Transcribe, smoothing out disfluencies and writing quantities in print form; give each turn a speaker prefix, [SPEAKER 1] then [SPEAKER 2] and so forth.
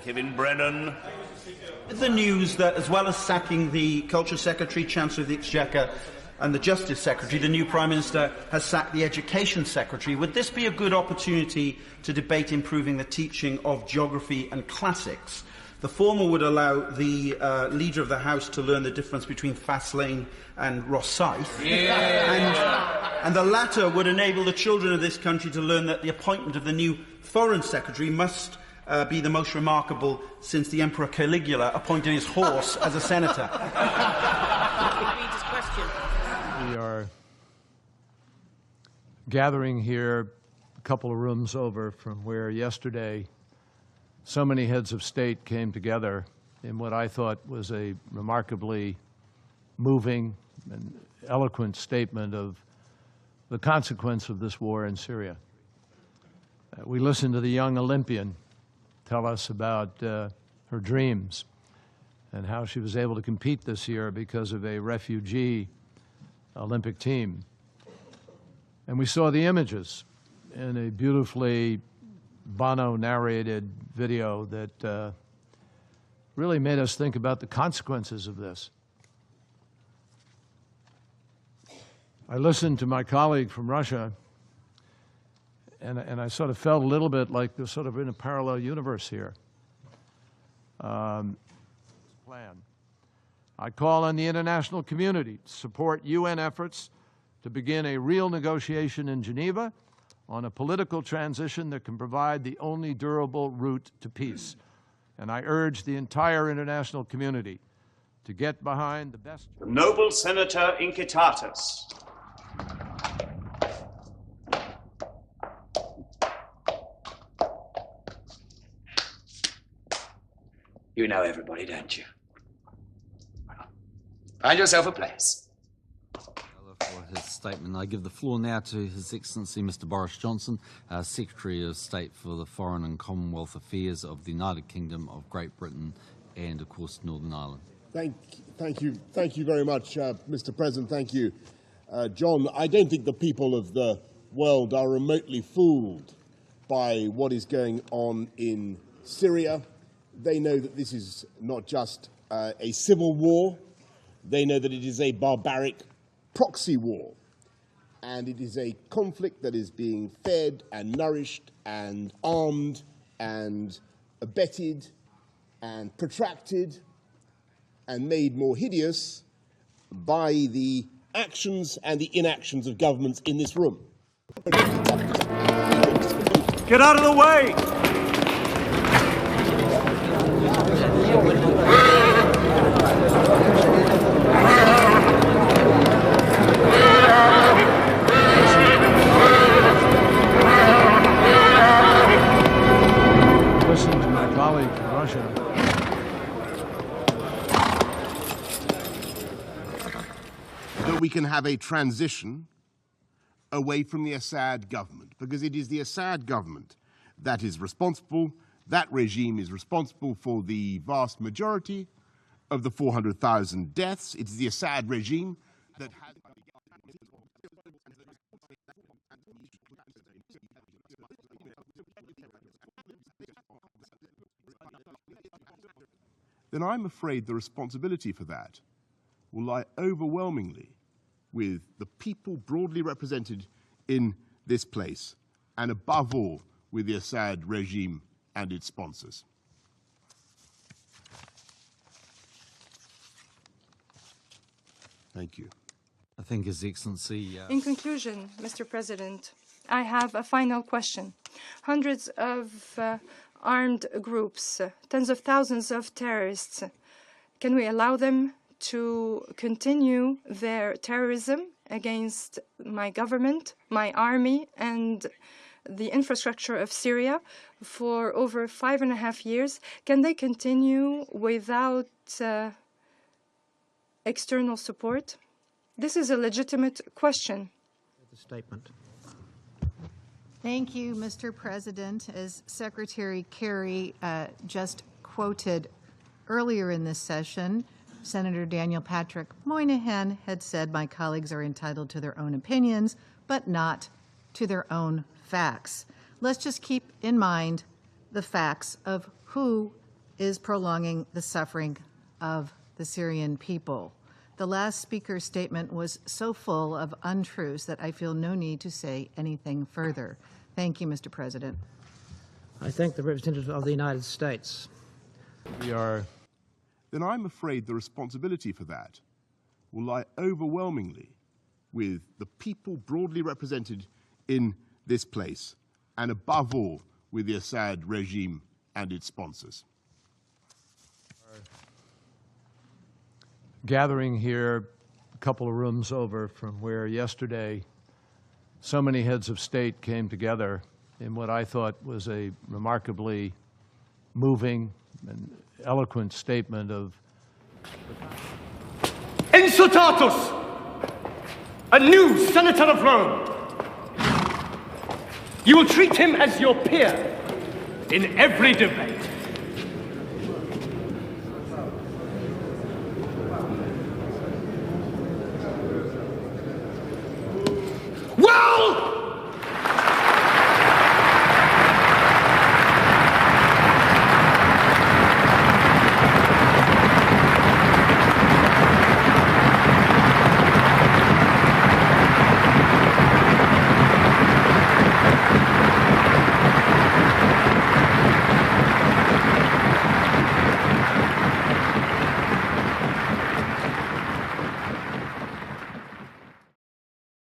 [SPEAKER 1] Kevin Brennan.
[SPEAKER 2] The news that, as well as sacking the Culture Secretary, Chancellor of the Exchequer and the Justice Secretary, the new Prime Minister has sacked the Education Secretary. Would this be a good opportunity to debate improving the teaching of geography and classics? The former would allow the Leader of the House to learn the difference between Faslane and Rosyth. Yeah. And the latter would enable the children of this country to learn that the appointment of the new Foreign Secretary must be the most remarkable since the Emperor Caligula appointed his horse as a senator.
[SPEAKER 3] We are gathering here a couple of rooms over from where yesterday so many heads of state came together in what I thought was a remarkably moving and eloquent statement of the consequence of this war in Syria. We listened to the young Olympian tell us about her dreams and how she was able to compete this year because of a refugee Olympic team. And we saw the images in a beautifully Bono-narrated video that really made us think about the consequences of this. I listened to my colleague from Russia, and I sort of felt a little bit like they're sort of in a parallel universe here. Plan. I call on the international community to support UN efforts to begin a real negotiation in Geneva on a political transition that can provide the only durable route to peace. And I urge the entire international community to get behind the best...
[SPEAKER 1] The noble Senator Incitatus.
[SPEAKER 4] You know everybody, don't you? Find yourself a place.
[SPEAKER 5] For his statement, I give the floor now to His Excellency Mr. Boris Johnson, Secretary of State for the Foreign and Commonwealth Affairs of the United Kingdom of Great Britain and, of course, Northern Ireland.
[SPEAKER 6] Thank you very much, Mr. President. Thank you, John. I don't think the people of the world are remotely fooled by what is going on in Syria. They know that this is not just a civil war. They know that it is a barbaric proxy war, and it is a conflict that is being fed and nourished and armed and abetted and protracted and made more hideous by the actions and the inactions of governments in this room.
[SPEAKER 1] Get out of the way!
[SPEAKER 3] Listen to my colleague from Russia.
[SPEAKER 6] That we can have a transition away from the Assad government, because it is the Assad government that is responsible, that regime is responsible for the vast majority of the 400,000 deaths. It is the Assad regime that has... then I'm afraid the responsibility for that will lie overwhelmingly with the people broadly represented in this place, and above all, with the Assad regime and its sponsors. Thank you.
[SPEAKER 5] I think His Excellency...
[SPEAKER 7] In conclusion, Mr. President, I have a final question. Hundreds of armed groups, tens of thousands of terrorists, can we allow them to continue their terrorism against my government, my army, and the infrastructure of Syria for over 5.5 years? Can they continue without external support? This is a legitimate question.
[SPEAKER 8] The statement.
[SPEAKER 9] Thank you, Mr. President. As Secretary Kerry just quoted earlier in this session, Senator Daniel Patrick Moynihan had said, my colleagues are entitled to their own opinions, but not to their own facts. Let's just keep in mind the facts of who is prolonging the suffering of the Syrian people. The last speaker's statement was so full of untruths that I feel no need to say anything further. Thank you, Mr. President.
[SPEAKER 8] I thank the representative of the United States.
[SPEAKER 6] Then I'm afraid the responsibility for that will lie overwhelmingly with the people broadly represented in this place, and above all, with the Assad regime and its sponsors.
[SPEAKER 3] Gathering here a couple of rooms over from where yesterday so many heads of state came together in what I thought was a remarkably moving and eloquent statement of
[SPEAKER 10] Insultatus, a new senator of Rome. You will treat him as your peer in every debate.